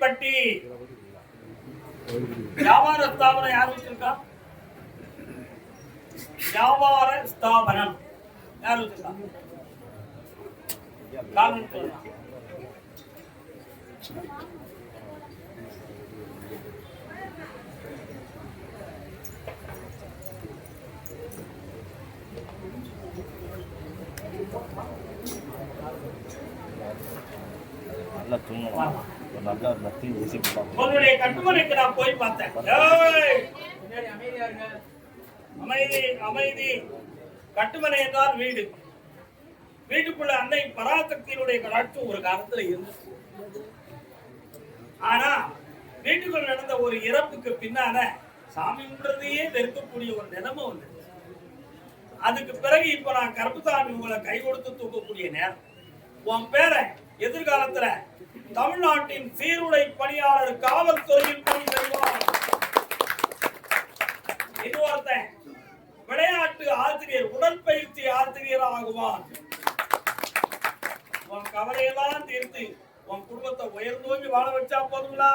கோவில்பட்டி வியாபார ஸ்தாபனம் யார் வச்சிருக்கா? வியாபார ஸ்தாபனம் யார் வச்சிருக்கா? காரணம் சொல்லலாம். நல்லா தூங்கலாம். நல்லா நத்தி ஊசி உங்களுடைய கட்டுமனைக்கு நான் போய் பார்த்தேன். அமைதி அமைதி. கட்டுமனை என்றால் வீடு. வீட்டுக்குள்ள அன்னை பராசக்தியினுடைய கடாட்சம் ஒரு காலத்துல இருந்துச்சு. ஆனா வீட்டுக்குள்ள நடந்த ஒரு இறப்புக்கு பின்னால சாமின்றதையே வெறுக்கக்கூடிய ஒரு நிலைமை வந்து, அதுக்கு பிறகு இப்ப நான் கருப்புசாமி உங்களை கை கொடுத்து தூக்கக்கூடிய நேரம். உன் பேரை எதிர்காலத்துல தமிழ்நாட்டின் சீருடை பணியாளர் காவல்துறையில் பணி செய்வார். இன்னொருத்தன் விளையாட்டு ஆசிரியர், உடற்பயிற்சி ஆசிரியர் ஆகுவான். உன் கவலையெல்லாம் தீர்த்து உன் குடும்பத்தை உயர்ந்தோங்கி வாழ வச்சா போதுங்களா?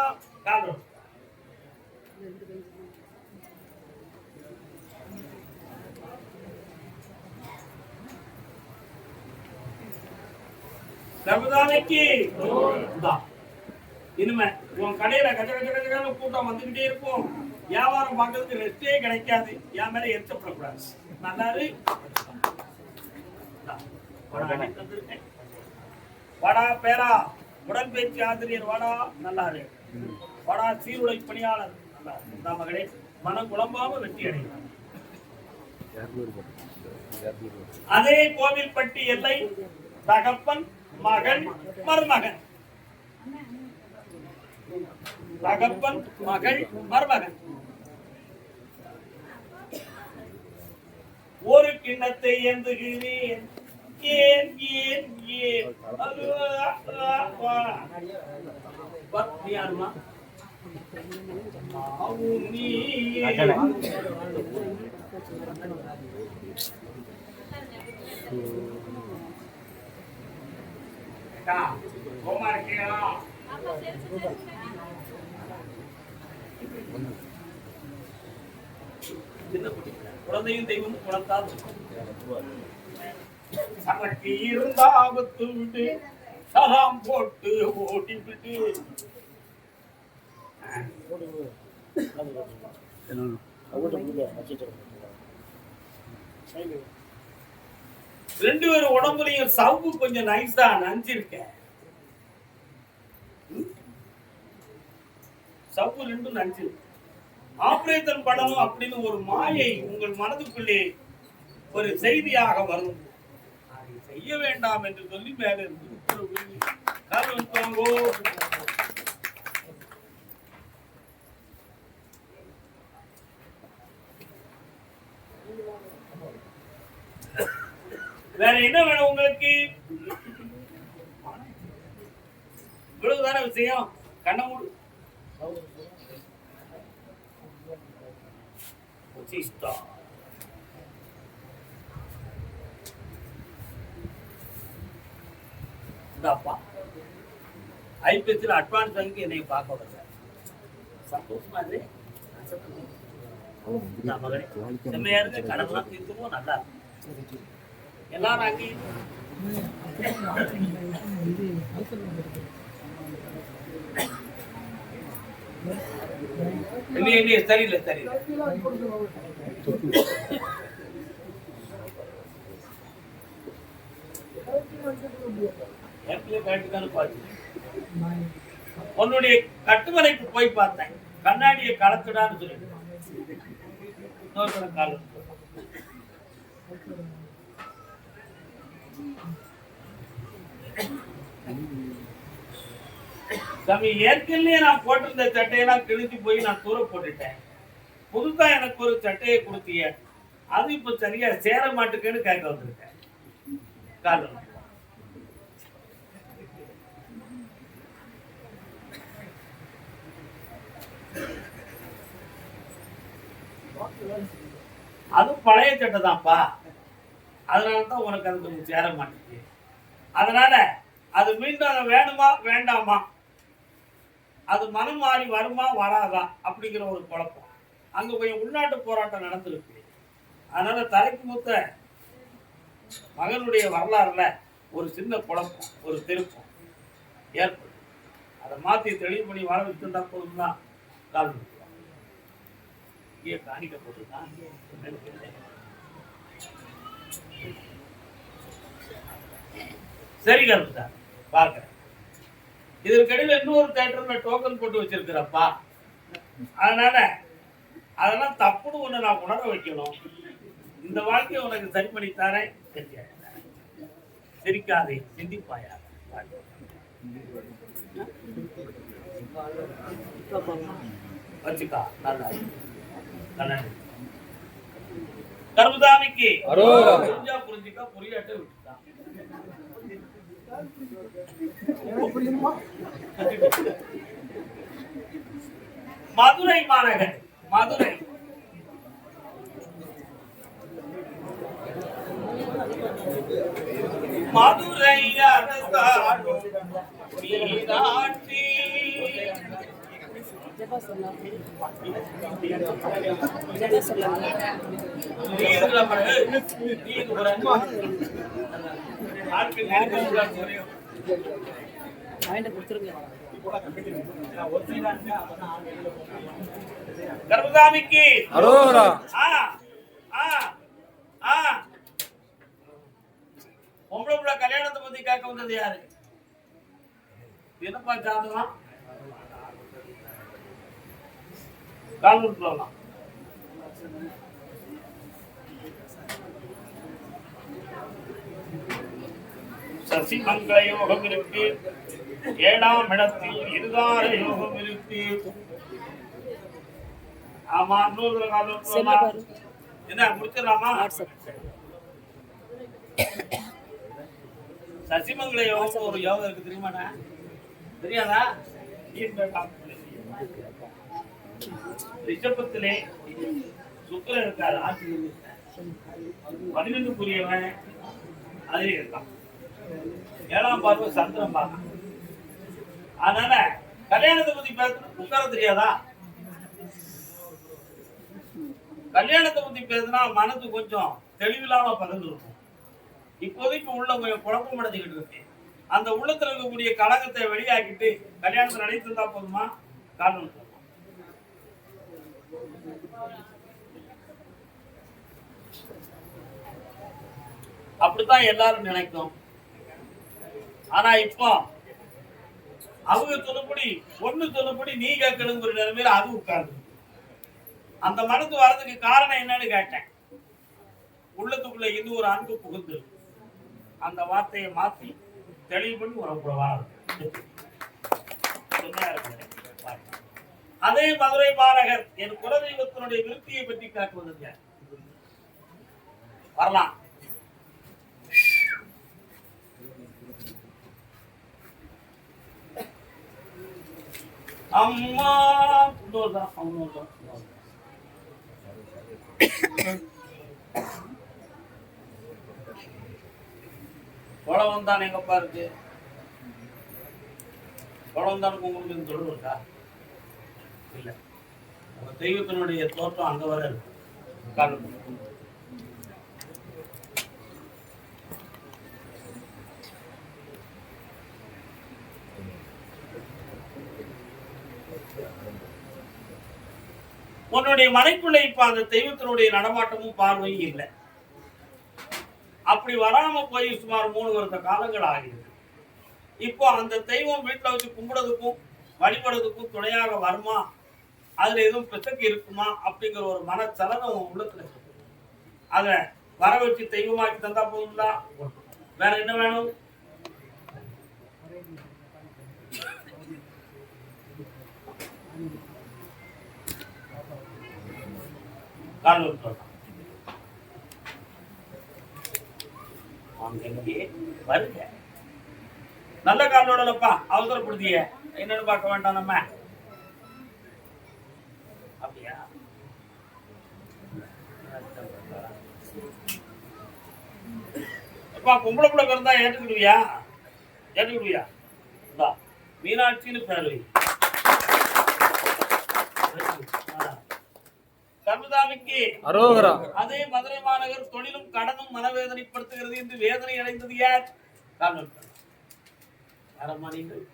காரணம் கர்மதானைக்கு இனிமே உன் கடையில கஜ கஜ கஜன்னு கூட்டம் வந்துகிட்டே இருக்கும். வியாபாரம் பார்க்கறதுக்கு ரெஸ்டே கிடைக்காது. என் மேல எரிச்சப்படக்கூடாது. நல்லாரு வாடா பேரா உடற்பயிற்சி ஆசிரியர் வாடா நல்லாரு வாடா சீருடை பணியாளர் நல்லா மகளே மனம் குழம்பாம வெற்றி அடைகிறார். அதே கோவில்பட்டி எல்லை தகப்பன் மகன் மருமகன். தகப்பன் மகள் மருமகன். ஒரு கிண்ணத்தை ஏந்துகிறேன் ஏன் ஏன் ஏன் யாருமா குழந்தையும் தெய்வம் குழந்தான் சமக்கு இருந்தா ஆபத்து விட்டு சலாம் போட்டு ஓட்டி விட்டு ரெண்டு பேரும் உடம்புலையும் சவுப்பு கொஞ்சம் நைஸா நஞ்சிருக்க. சவுப்பு ரெண்டும் நஞ்சு. ஆபரேஷன் பண்ணணும் அப்படின்னு ஒரு மாயை உங்கள் மனதுக்குள்ளே ஒரு செய்தியாக வரும். அதை செய்ய வேண்டாம் என்று சொல்லி மேல இருந்து வேற என்ன வேணும் உங்களுக்கு? இவ்வளவுதான விஷயம். கண்ண மூடு. ஐபிஎஸ்ல அட்வான்ஸ் வாங்கி என்னை பார்க்க வரல. சந்தோஷமா இருக்கு. செம்மையா இருக்கு. கடன்லாம் தீர்த்துவோம். நல்லா இருக்கு. எல்லாரும் அங்கே சரியில்லை சரியில்லை. உன்னுடைய கட்டுமனைக்கு போய் பார்த்தேன். கண்ணாடியை கலத்துடான்னு சொல்லிட்டு காலம் சாமி ஏற்கனவே நான் போட்டிருந்த சட்டையெல்லாம் கிழிஞ்சு போய் நான் தூர போட்டுட்டேன். புதுசா எனக்கு ஒரு சட்டையை கொடுத்தீங்க, அது இப்ப சரியா சேர மாட்டுக்குன்னு கேட்க வந்திருக்கேன். காரணம் அது பழைய சட்டை தான்ப்பா. அதனாலதான் உனக்கு அது கொஞ்சம் சேர மாட்டேங்குது. அதனால அது மீண்டும் வேணுமா வேண்டாமா அது மனம் மாறி வருமா வராதா அப்படிங்கிற ஒரு குழப்பம். அங்க போய் உள்நாட்டு போராட்டம் நடந்திருக்கு. அதனால தலைக்கு மூத்த மகனுடைய வரலாறுல ஒரு சின்ன குழப்பம், ஒரு திருப்பம் ஏற்படும். அதை மாத்தி தெளிவு பண்ணி வாழ வச்சுட்டா போதும் தான். கால் இங்கே காணிக்கப்பட்டிருக்கான். சரி கருத்தா பார்க்கிறேன். இதற்கிடையில இன்னொரு தேட்டர்ல டோக்கன் போட்டு வச்சிருக்கிறப்பா. அதனால அதெல்லாம் தப்புன்னு ஒண்ணு நான் உணர வைக்கணும். இந்த வாழ்க்கையை உனக்கு சரி பண்ணி தரேன். சிரிக்காதே, சிந்திப்பாயா. வச்சுக்கா நல்லா கருமசாமிக்கு புரிஞ்சா புரிஞ்சுக்கா, புரியாட்ட விட்டுட்டான். மதுரை மாநகர், மதுரை மதுரை மீனாட்சி கருமசாமிக்கு பொம்பளை புள்ள கல்யாணத்தை பத்தி கேட்க வந்தது யாரு? என்னப்பா ஜாதகம்? கால்வெட்டு சொல்லலாம். சசிமங்கள யோகம் இருக்கு, 7ஆம் இடத்தில் இருதார யோகம் இருக்கு. ஆமா, இன்னொரு கால்வெட்டு சொல்லலாம். என்ன முடிச்சிடலாமா? சசிமங்கள யோகம் ஒரு யோகம் இருக்கு, தெரியுமாண்ணா? தெரியாதா? ரிஷபத்திலே சுக்கிரன் இருக்காரு, 12க்குரியவன் அதிலே இருக்கான். 7ஆம் பார்வை சந்திரன் பார்க்க. அதனால கல்யாணத்தை பத்தி பேசணும் உட்கார தெரியாதா? கல்யாணத்தை பத்தி பேசினா மனது கொஞ்சம் தெளிவில்லாம பகிர்ந்து இருக்கும். இப்போதைக்கு உள்ள குழப்பம் அடைஞ்சுக்கிட்டு இருக்கு. அந்த உள்ளத்துல இருக்கக்கூடிய கலகத்தை வெளியாக்கிட்டு கல்யாணத்தை நடத்திருந்தா போதுமா? காரணம் அப்படித்தான் எல்லாரும் நினைக்கும். ஆனா இப்போ அவங்க சொன்னபடி ஒண்ணு சொன்னபடி நீ கேட்கணுங்கிற நிலைமையில அது உட்கார்ந்து அந்த மனது வர்றதுக்கு காரணம் என்னன்னு கேட்டேன். உள்ளத்துக்குள்ள இன்னும் ஒரு அன்பு புகுந்து அந்த வார்த்தையை மாத்தி தெளிவு பண்ணி உறவுறவார். அதே மதுரை மாநகர் என் குலதெய்வத்தினுடைய விருத்தியை பற்றி காட்டுவதுங்க. வரலாம். அம்மா குளம் தான் எங்கப்பா இருக்கு? குளம் தான் உங்களுக்கு தொடர்பு இருக்கா? இல்ல, உங்க தெய்வத்தினுடைய தோற்றம் அங்க வர இருக்கு. உன்னுடைய மனைக்குள்ள இப்ப அந்த தெய்வத்தினுடைய நடமாட்டமும் பார்வையும் இல்லை. அப்படி வராம போய் சுமார் 3 வருட காலங்கள் ஆகிறது. இப்போ அந்த தெய்வம் வீட்டுல வச்சு கும்பிடுறதுக்கும் வழிபடுறதுக்கும் துணையாக வருமா, அதுல எதுவும் பிரச்சனை இருக்குமா அப்படிங்கிற ஒரு மனச்சலனம் உன் உள்ளத்துல இருக்கு. அத வர வச்சு தெய்வமாக்கி தந்தா போதுங்களா? வேற என்ன வேணும்? வருங்க, நல்ல காலோடப்பா அவசரப்படுத்திய என்னன்னு பார்க்க வேண்டாம் நம்ம. அப்படியா? அப்பா பொம்பளை பிள்ளை பிறந்தா ஏற்றுக்கிடுவியா? ஏற்றுக்கிடுவியா? மீனாட்சின்னு பேரு கருப்பசாமிக்கு அரோகரா. அதே மதுரை மாநகர் தொழிலும் கடனும் மனவேதனைப்படுத்துகிறது என்று வேதனை அடைந்தது யார்? காரணம் யாரம்மா நீங்கள்?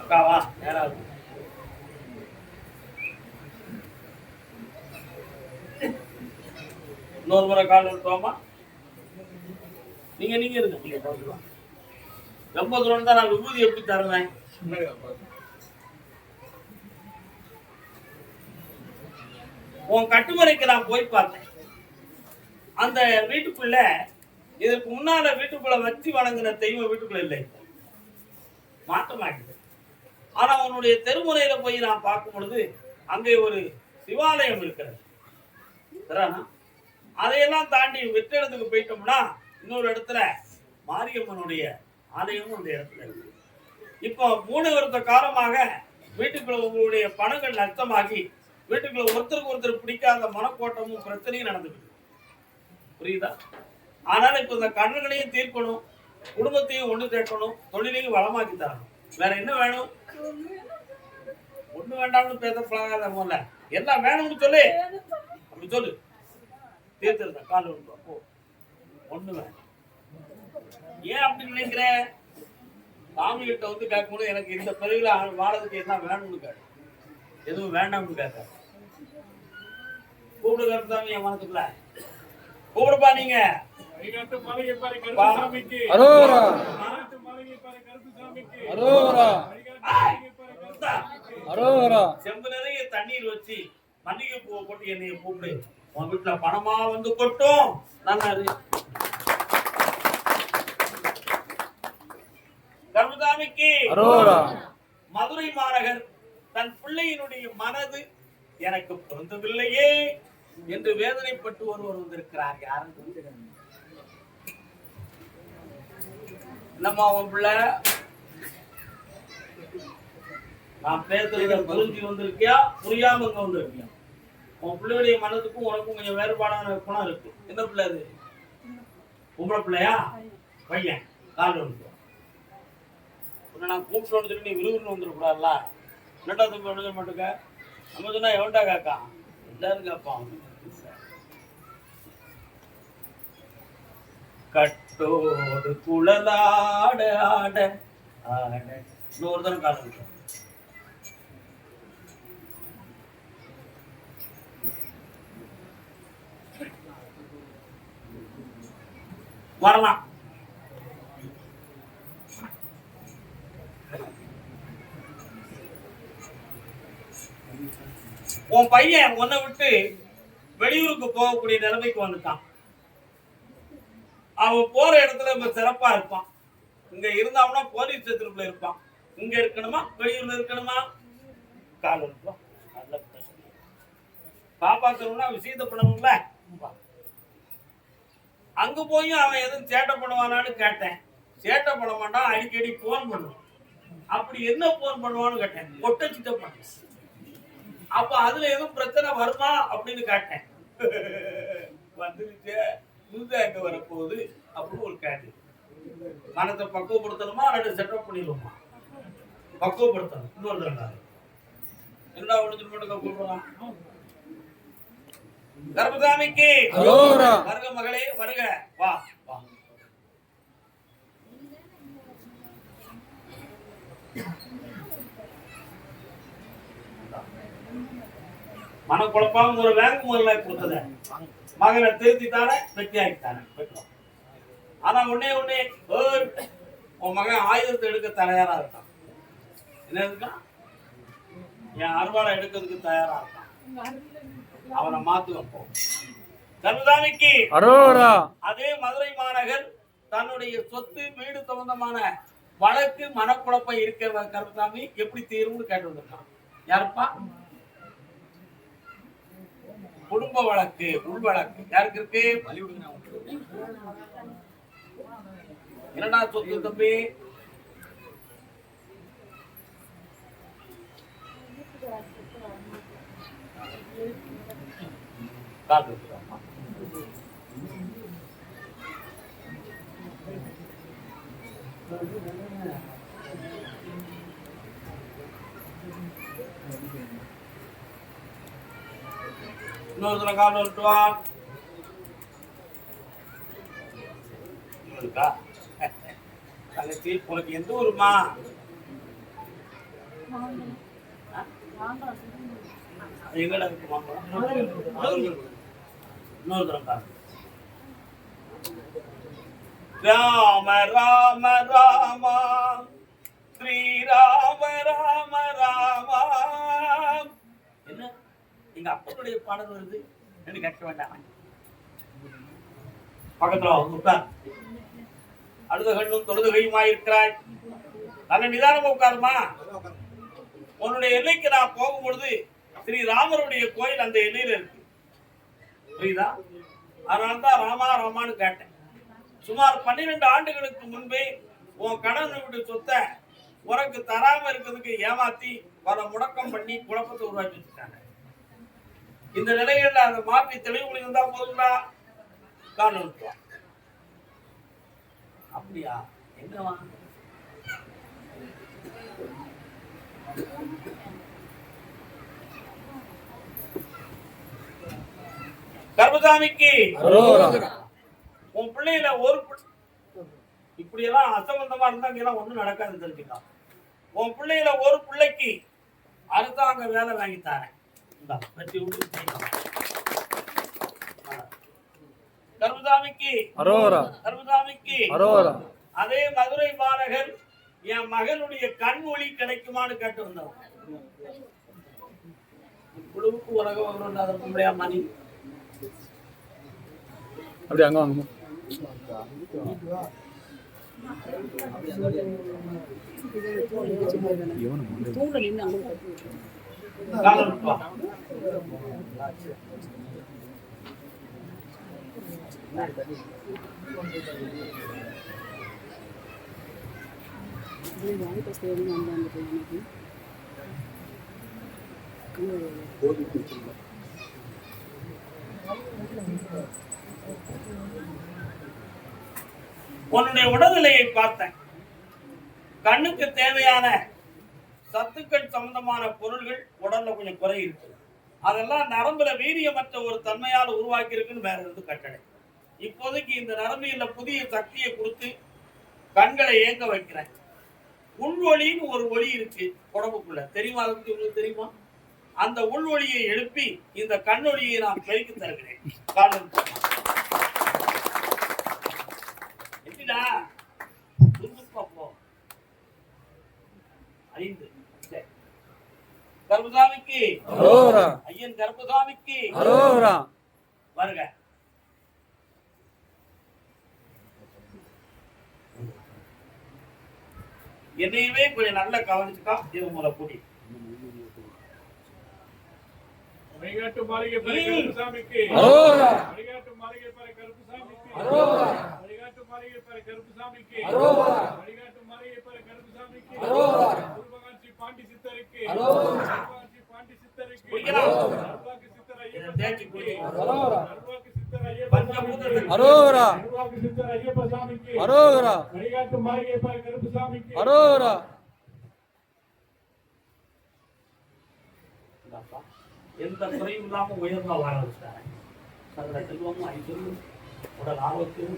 அக்காவா? யாராவது? இன்னொரு முறை கால் எடுத்தோமா? நீங்க இருங்க, நீங்க பார்த்துக்கலாம். ரொம்ப தூரம் தான் நான் விபூதி எப்படி தருவேன்? உன் கட்டுமுறைக்கு நான் போய் பார்த்தேன். அந்த வீட்டுக்குள்ள இதற்கு முன்னால வீட்டுக்குள்ள வச்சு வணங்கின தெய்வம் வீட்டுக்குள்ள இல்லை, மாற்றமாகிது. ஆனா உன்னுடைய தெருமுறையில போய் நான் பார்க்கும் பொழுது அங்கே ஒரு சிவாலயம் இருக்கிறது. அதையெல்லாம் தாண்டி வெற்றிடத்துக்கு போயிட்டோம்னா இன்னொரு இடத்துல மாரியம்மனுடைய ஆலயமும் அந்த இடத்துல இருக்கு. இப்போ 3 வருட காலமாக வீட்டுக்குள்ள உங்களுடைய பணங்கள் நஷ்டமாகி வீட்டுக்குள்ள ஒருத்தருக்கு ஒருத்தர் பிடிக்காத மனக்கோட்டமும் பிரச்சனையும் நடந்துருக்கு. புரியுதா? ஆனாலும் இப்ப இந்த கண்ணுகளையும் தீர்க்கணும், குடும்பத்தையும் ஒண்ணு சேர்க்கணும், தொழிலையும் வளமாக்கி தரணும். வேற என்ன வேணும்? ஒண்ணு வேண்டாம்னு பேச பழகாத போல எல்லாம் வேணும்னு சொல்லு. அப்படி சொல்லு, தீர்த்திருந்த கால் ஒண்ணு வேணும். ஏன் அப்படி நினைக்கிற? சாமி கிட்ட வந்து கேட்கும்போது எனக்கு இந்த பிறவில வாழறதுக்கு என்ன வேணும்னு கேட்க, எதுவும் வேண்டாம்னு கேட்க. கூப்பிடு கருப்பசாமி, என் மனசுக்குள்ள கூப்பிடுப்பா. நீங்க செம்பு நிறைய தண்ணீர் வச்சு மல்லிகை பூவை போட்டு என்னைய கூப்பிடு. உன் வீட்டுல பணமா வந்து கொட்டும். நன்னாரு கருப்பசாமிக்கு. மதுரை மாநகர் தன் பிள்ளையினுடைய மனது எனக்கு பொருந்தவில்லையே என்று வேதனைப்பட்டு ஒருவர் வந்திருக்கிறார். யாரும் நம்ம அவன் பிள்ளை நான் பேசுறத புரிஞ்சு வந்திருக்கியா, புரியாம இங்க வந்திருக்கியா? உன் பிள்ளையுடைய மனதுக்கும் உனக்கும் கொஞ்சம் வேறுபாடான குணம் இருக்கு. என்ன பிள்ளை அது? உங்களோட பிள்ளையா? பையன் கால் வந்து நான் கூப்பிட்டு வந்துட்டு நீ விறுவிறுன்னு வந்துடக்கூடாதுல்ல. என்னட்டா தம்பி ஒன்று மாட்டுக்க நம்ம சொன்னா எவன்டா காக்கா எல்லாரும் கேட்பான். கட்டோடு குழலாட ஆட ஆட இன்னொரு தரம் காலம் வரலாம். உன் பையன் உன்னை விட்டு வெளியூருக்கு போகக்கூடிய நிலைமைக்கு வந்துட்டான். அவன் போற இடத்துல இப்ப சிறப்பா இருப்பான். இங்க இருந்தான்னா போலீஸ் ஸ்டேஷனுக்குள்ள இருப்பான். இங்க இருக்கணுமா வெளியூர்ல இருக்கணுமா? கால் இருப்பான். காப்பாற்றணும்னா விஷயத்த பண்ணணும்ல. அங்க போய் அவன் எதுவும் சேட்டை பண்ணுவானான்னு கேட்டேன். சேட்டை பண்ண மாட்டான், அடிக்கடி போன் பண்ணுவான். அப்படி என்ன போன் பண்ணுவான்னு கேட்டேன். கொட்டச்சிட்ட பண்ண. அப்ப அதுல எதுவும் பிரச்சனை வருமா அப்படின்னு கேட்டேன். வந்துருச்சு எங்க வரப்போகுது அப்படின்னு ஒரு கேட்டு. மனத்தை பக்குவப்படுத்தணுமா அல்லது செட்டப் பண்ணிடுவோமா? பக்குவப்படுத்தணும். இன்னொரு என்னடா ஒன்று மட்டும் கூப்பிடலாம். கருப்பசாமிக்கு வருக மகளே வருக. வா வா. மனக்குழப்பாம ஒரு வேங்க முதல்ல கொடுத்தத மகனை திருத்தித்தானே வெற்றி ஆகித்தானே. ஆனா உடனே உன் மகன் ஆயுதத்தை எடுக்க தயாரா இருக்கான். என்ன இருக்கான்? என் அருவாளை எடுக்கிறதுக்கு தயாரா இருக்கான். அவனை மாத்து வைப்போம். கருப்பசாமிக்கு அதே மதுரை மாநகர் தன்னுடைய சொத்து வீடு சம்பந்தமான வழக்கு மனக்குழப்பம் இருக்கிற கருப்பசாமி எப்படி தீரும்னு கேட்டு வந்திருக்கான். யாருப்பா? குடும்ப வழக்கு, உள் வழக்கு யாருக்கு இருக்கு? என்னடா சொத்து தம்பி? இன்னொரு தடவை கால் வந்துட்டு வா. இருக்கா தங்கச்சி, உனக்கு எந்த ஊருமா? எங்கடா இருக்கு மாம்பழம்? இன்னொரு தடவை கால். ராம ராம ராமா ஸ்ரீராம ராம ராமா. என்ன எங்க அப்பனுடைய பாடல் வருது என்று கேட்க வேண்டாம். பக்கத்துல உட்கார். அழுத கண்ணும் தொழுது கையுமாயிருக்கிறாய். நல்ல நிதானமா உட்காருமா. உன்னுடைய எல்லைக்கு நான் போகும் பொழுது ஸ்ரீராமருடைய கோயில் அந்த எல்லையில இருக்கு, புரியுதா? அதனால்தான் ராமா ராமான்னு கேட்டேன். சுமார் 12 ஆண்டுகளுக்கு முன்பே உன் கணவன் வீட்டு சொத்தை உனக்கு தராம இருக்கிறதுக்கு ஏமாத்தி பல முடக்கம் பண்ணி குழப்பத்தை உருவாக்கி வச்சுட்டாங்க. இந்த நிலைகள்ல அதை மாற்றி தெளிவு இருந்தா போதுங்களா? காரணம் அப்படியா? என்னவா? கர்மசாமிக்கு உன் பிள்ளையில ஒரு இப்படி எல்லாம் அசம்பந்தமா இருந்தா இங்கெல்லாம் ஒண்ணும் நடக்காது தெரிஞ்சுக்கலாம். உன் பிள்ளையில ஒரு பிள்ளைக்கு அரசாங்க வேலை வாங்கி தரேன். கர்மசாமிக்கு கர்மசாமிக்கு அதே மதுரை மாநகர் என் மகனுடைய கண் ஒளி கிடைக்குமான்னு கேட்டு வந்தோம். குழுவுக்கு உலகம் மணி அப்படி அங்க வாங்க. உன்னுடைய உடல்நிலையை பார்த்தேன். கண்ணுக்கு தேவையான சத்துக்கள் சம்பந்தமான பொருள்கள் உடல்ல கொஞ்சம் குறை இருக்கு. அதெல்லாம் நரம்புல வீரியமற்ற ஒரு தன்மையால் உருவாக்கி இருக்குன்னு வேற இருந்து கட்டளை. இப்போதைக்கு இந்த நரம்பியல்ல புதிய சக்தியை கொடுத்து கண்களை ஏங்க வைக்கிறேன். உள்வொளின்னு ஒரு ஒளி இருக்கு உடம்புக்குள்ள, தெரியுமா? அதை பத்தி உங்களுக்கு தெரியுமா? அந்த உள்வொளியை எழுப்பி இந்த கண்ணொளியை நான் பெருக்கி தருகிறேன். எப்படிடா? கர்மசாமிக்கு ஐயன் கர்மசாமிக்கு வருக. என்னையுமே கொஞ்சம் நல்லா கவனிச்சுக்கா. இது மூல கூடி வழிகாட்டு மாளிகை பறை கருப்புசாமிக்கு வழிகாட்டு மாளிகை பறை கருப்புசாமிக்கு வழிகாட்டு மாளிகை பறை கருப்புசாமிக்கு வழிகாட்டு மாளிகை பறை கருப்புசாமிக்கு குருபகாட்சி பாண்டி சித்தருக்கு குருபகாட்சி பாண்டி சித்தருக்கு நல்வாக்கு சித்தர் ஐயப்ப நல்வாக்கு சித்தர் ஐயப்ப அரோகரா நல்வாக்கு சித்தர் ஐயப்ப சாமிக்கு அரோகரா வழிகாட்டு மாளிகை பறை கருப்புசாமிக்கு அரோகரா. எந்த குறையும் இல்லாம உயர்வா வாழ வச்சாங்க. சகல செல்வமும் ஐஸ்வர்யம் உடல் ஆரோக்கியம்.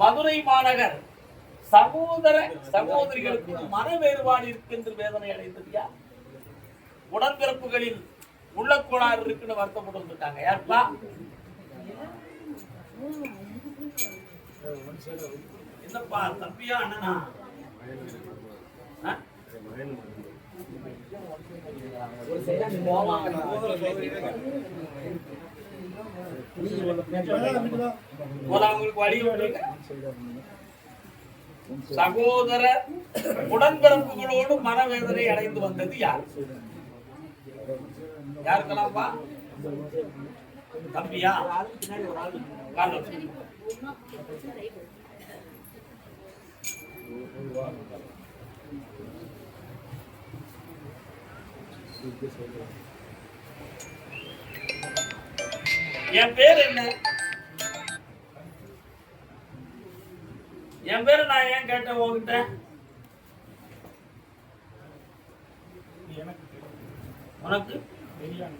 மதுரை மாநகர் சகோதர சகோதரிகளுக்கு மன வேறுபாடு இருக்கு என்று வேதனை அடைந்தது. உடன்பிறப்புகளில் உள்ள கோளாறு இருக்குன்னு வருத்தப்பட்டு வந்துட்டாங்க. யாருப்பா? என்னப்பா தம்பியா அண்ணனா? சகோதர உடன்பிறப்புகளோடு மனவேதனை அடைந்து வந்தது யார்? யாருக்கலாம்ப்பா? தம்பியா? என் பேர் என்ன? என் பேரு நான் ஏன் கேட்டேன் உங்ககிட்ட? எனக்கு உனக்கு தெரியாது.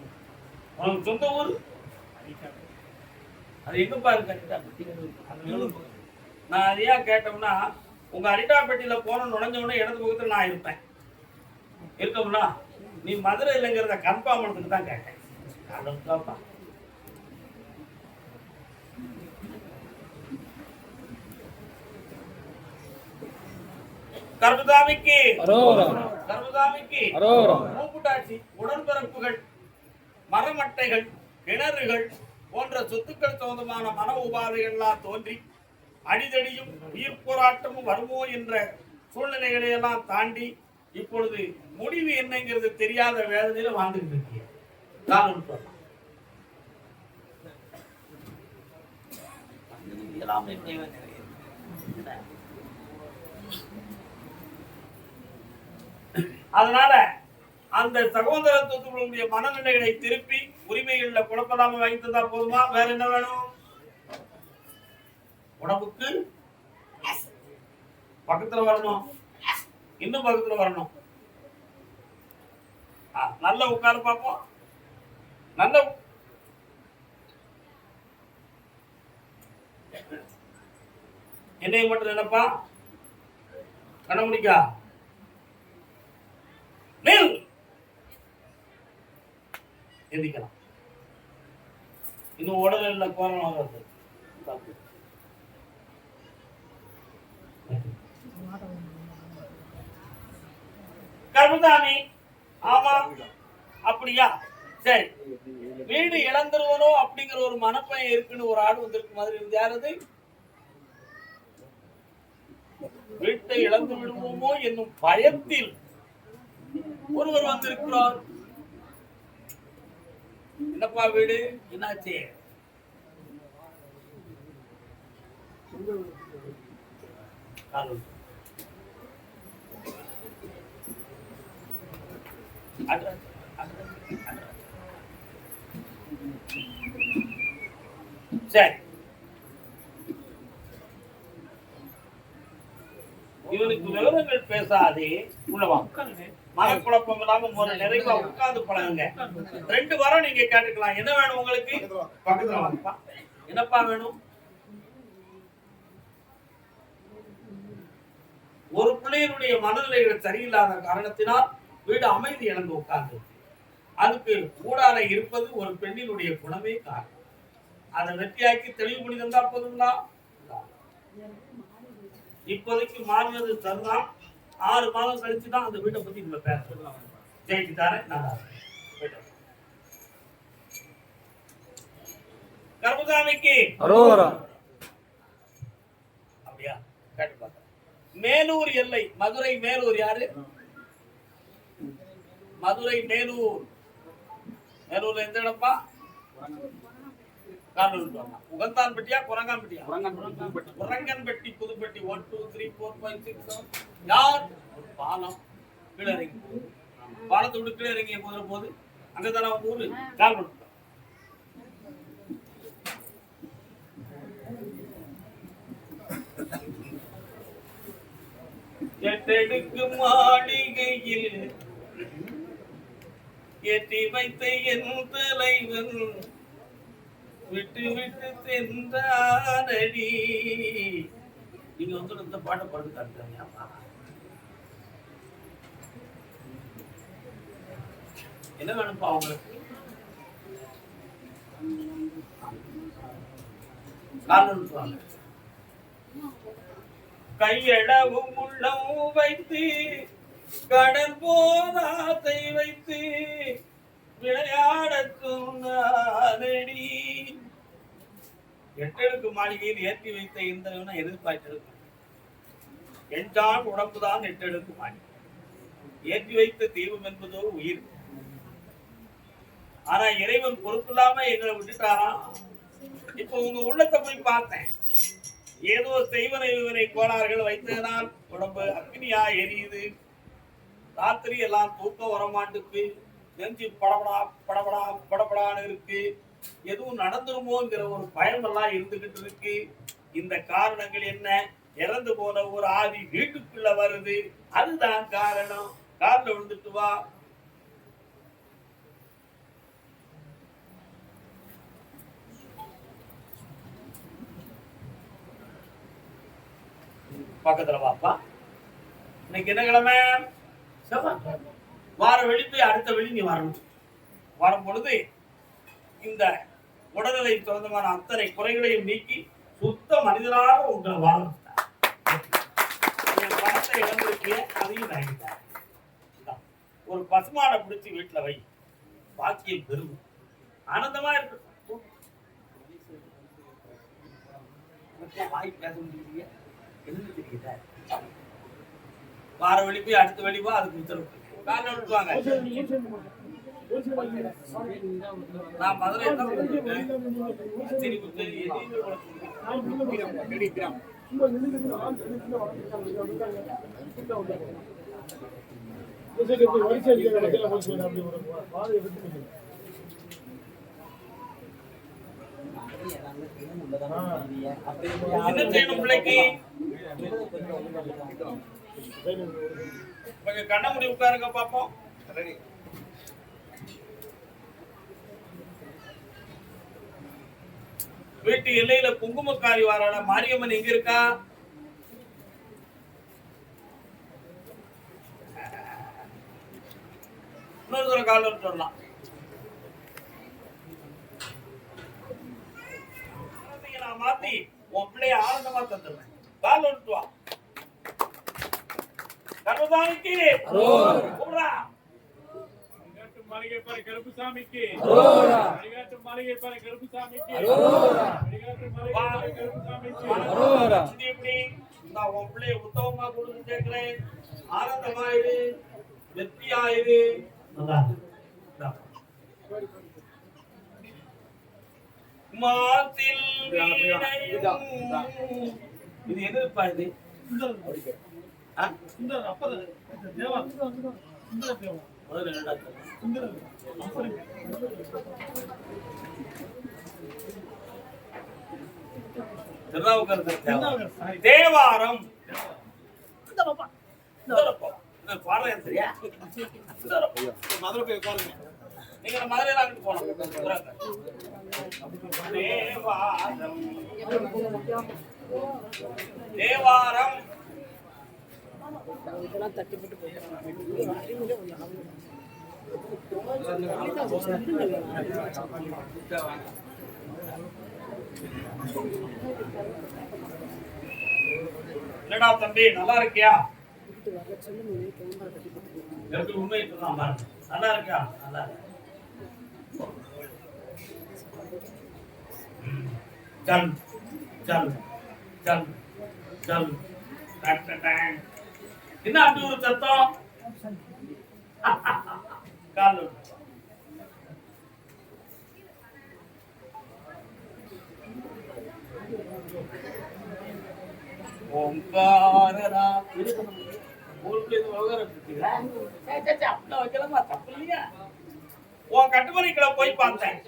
உனக்கு சொந்த ஊர் அது எங்கப்பா இருக்கு? நான் அது ஏன் கேட்டோம்னா, உங்க அரிட்டாப்பட்டியில போன நுழைஞ்ச உடனே இடது பக்கத்துல நான் இருப்பேன். இருக்கோம்னா நீ மதுரை இல்லைங்கிறத கன்ஃபார்ம் பண்ணதுக்கு தான் கேட்டேன். அதுதான்ப்பா. கர்மசாமிக்கு கர்மசாமிக்கு மூப்புட்டாட்சி, உடன்பிறப்புகள், மரமட்டைகள், கிணறுகள் போன்ற சொத்துக்கள் சொந்தமான மன உபாதைகள்லாம் தோன்றி அடிதடியும் உயிர் போராட்டமும் வருமோ என்ற சூழ்நிலைகளை எல்லாம் தாண்டி இப்பொழுது முடிவு என்னங்கிறது தெரியாத வேதனையில வாழ்ந்துட்டு இருக்கீங்க. அதனால அந்த சகோதரத்துவங்களுடைய மனநிலைகளை திருப்பி உரிமைகள்ல குழப்பலாம வாங்கி தந்தா போதுமா? வேற என்ன வேணும்? உடம்புக்கு பக்கத்துல வரணும், இன்னும் பக்கத்துல வரணும். நல்ல உட்கார பார்ப்போம். நல்ல என்னைய மட்டும் நினைப்பா கண்ணமுடிக்கா மேல் எந்திக்கலாம். இன்னும் உடல்ல கோரம் ஆகாது. கர்மசாமி, ஆமா அப்படியா? சரி, வீடு இழந்துருவனோ அப்படிங்கிற ஒரு மனப்பயம் இருக்குன்னு ஒரு ஆடு வந்திருக்கு மாதிரி இருந்து யாரது? வீட்டை இழந்து விடுவோமோ என்னும் பயத்தில் ஒருவர் வந்திருக்கிறார். என்னப்பா வீடு என்னாச்சு? சரி, இவனுக்கு விவரங்கள் பேசாதே, உள்ளவா மனக்குழப்பம் இல்லாம ஒரு நிறைவா உட்கார்ந்து பழகுங்க. 2 வாரம் நீங்க கேட்டுக்கலாம். என்ன வேணும் உங்களுக்கு? பக்கத்துல வாங்கப்பா. என்னப்பா வேணும்? ஒரு பிள்ளையினுடைய மனநிலைகள் சரியில்லாத காரணத்தினால் வீடு அமைதி இழந்து உட்கார்ந்து, அதுக்கு ஊடால இருப்பது ஒரு பெண்ணினுடைய குணமே காரணம். அதை வெற்றியாக்கி தெளிவு பண்ணி தந்தா போதுங்களா? இப்போதைக்கு மாறினது தருதான். 6 மாதம் கழிச்சுதான் அந்த வீட்டை பத்தி நம்ம பேசலாம். ஜெயிச்சுட்டாரே நல்லா கர்மசாமிக்கு அப்படியா? கேட்டு பார்க்க. மேலூர் எல்லை மதுரை. மேலூர் யாரு? மதுரை மேலூர். மேலூர்ல எந்த இடப்பா? உகந்தான்பட்டியா குரங்கான்பட்டியா? குரங்கன்பட்டி புதுப்பட்டி. 1 2 3 4 5 6 7. யார்? பாலம் கீழே இறங்கி போகுது. பாலத்தை விட்டு கீழே இறங்கி போது அங்கதான ஊரு. கால் பண்ண எட்டெடுக்கு மாளிகையில் ஏற்றி வைத்த என் தலைவன் விட்டு விட்டு சென்றானடி. நீங்க வந்து இந்த பாட்டை பாடு காட்டுறாங்க. என்ன வேணும்ப்பா அவங்களுக்கு? கையளவும் உள்ளம் வைத்து கடல் போராத்தை வைத்து விளையாடக்கும் நானடி. எட்டெடுக்கு மாளிகையில் ஏற்றி வைத்த இந்திரவனை எதிர்பார்த்திருக்கும். எஞ்சான் உடம்புதான் எட்டெடுக்கு மாளிகை. ஏற்றி வைத்த தெய்வம் என்பதோ உயிர். ஆனா இறைவன் பொறுப்பில்லாம எங்களை விட்டுட்டாராம். இப்ப உங்க உள்ளத்தை போய் பார்த்தேன். ஏதோ செய்வனை விவனை கோளாறுகள் வைத்ததனால் உடம்பு அக்னியா எரியுது. ராத்திரி எல்லாம் தூக்கம் வரமாட்டுக்கு. நெஞ்சு படபடா படபடா படபடான்னு இருக்கு. எதுவும் நடந்துருமோங்கிற ஒரு பயம் எல்லாம் இருந்துகிட்டு இருக்கு. இந்த காரணங்கள் என்ன? இறந்து போன ஒரு ஆவி வீட்டுக்குள்ள வருது. அதுதான் காரணம். கார்ல விழுந்துட்டு வா. பக்கத்துல வாப்பா. இன்னைக்கு என்ன கிழமை? செவ்வாய். வார வெளி போய் அடுத்த வெளி நீ வரணும். வரும் பொழுது இந்த உடல்நிலை சொந்தமான அத்தனை குறைகளையும் நீக்கி சுத்த மனிதனாக உங்களை வாழ பணத்தை இழந்திருக்கே அதையும் வாங்கிட்டார். ஒரு பசுமாடை பிடிச்சி வீட்டுல வை, பாக்கியம் பெருகும், ஆனந்தமா இருக்கு. வாய் பேச முடியலையே, என்ன தெரியல. வார வெளி போய் அடுத்த வெளி போ, அதுக்கு உத்தரவு காலைல விட்டுவாங்க. நான் மதுரை என்ன செய்யணும் பிள்ளைக்கு? கொஞ்சம் கண்ண முடி உட்காருங்க பாப்போம். வீட்டு எல்லையில குங்குமக்காரி வாராள மாரியம்மன் எங்க இருக்கா? இன்னொரு தூரம் கால சொல்லலாம். நான் மாத்தி உன் பிள்ளைய ஆனந்தமா தந்துடுவேன். கால விட்டு வா. கர்மசாமிக்கு கூப்பிடுறா. மாளிகை பாரு கருப்புசாமிக்கு. வழிகாட்டு மாளிகை பாரு கருப்புசாமிக்கு. வழிகாட்டு மாளிகை பாரு கருப்புசாமிக்கு. எப்படி நான் உன் பிள்ளைய உத்தவமா கொடுத்து கேட்கிறேன். ஆனந்தமாயிரு, வெற்றியாயிரு. மாத்தில் இது எதுப்பா? இது தேவாரம். மதுரை போய் உட்காருங்க. நீங்க மதுரையில போனோம். தேவாரம் தேவாரம் தட்டி போட்டு என்னடா தம்பி நல்லா இருக்கியா? உண்மை நல்லா இருக்கியா? நல்லா இருக்கு. चल चल चल चल என்ன அப்படி ஒரு சத்தம்? காலு ஓங்காரரா ஊருக்கு இது வகர பிடிக்குதா? அப்படி வைக்கலாமா? தப்பு இல்லையா? உன் கட்டுமணிக்குள்ள போய் பார்த்தேன்.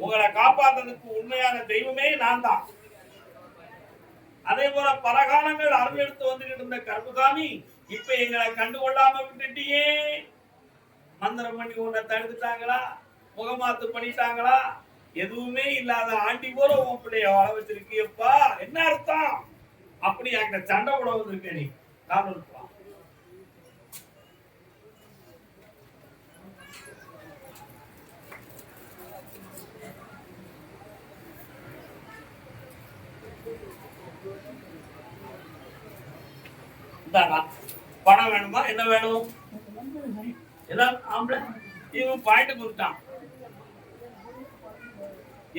உங்களை காப்பாற்றுறதுக்கு உண்மையான தெய்வமே நான் தான். அதே போல பல காலங்கள் அருள் எடுத்து வந்துகிட்டு இருந்த கருப்புசாமி இப்ப எங்களை கண்டுகொள்ளாம விட்டுட்டியே. மந்திரம் பண்ணி உன்னை தடுத்துட்டாங்களா? முகமாத்து பண்ணிட்டாங்களா? எதுவுமே இல்லாத ஆண்டி போல உன் பிள்ளைய வாழ வச்சிருக்கியப்பா. என்ன அர்த்தம்? அப்படி என்கிட்ட சண்டை கூட வந்திருக்க. நீ காரணம் பணம் வேணுமா? என்ன வேணும்? எல்லாம் ஆம்பளை இவன் பாயிண்ட் கொடுத்தான்.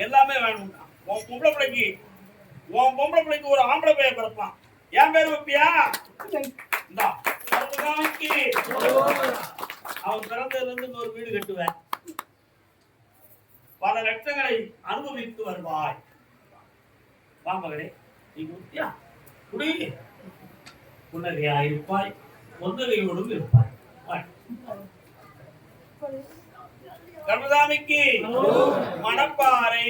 எல்லாமே வேணும். உன் பொம்பளை பிள்ளைக்கு ஒரு ஆம்பளை பேர் பிறப்பான். என் பேர் வைப்பியா? அவன் பிறந்ததுல இருந்து ஒரு வீடு கட்டுவேன். பல லட்சங்களை அனுபவித்து வருவாய். வா மகளே, நீ குட்டியா குடி. புன்னகையா இருப்பாய், பொன்னகையோடும் இருப்பாய். கர்மசாமிக்கு மணப்பாறை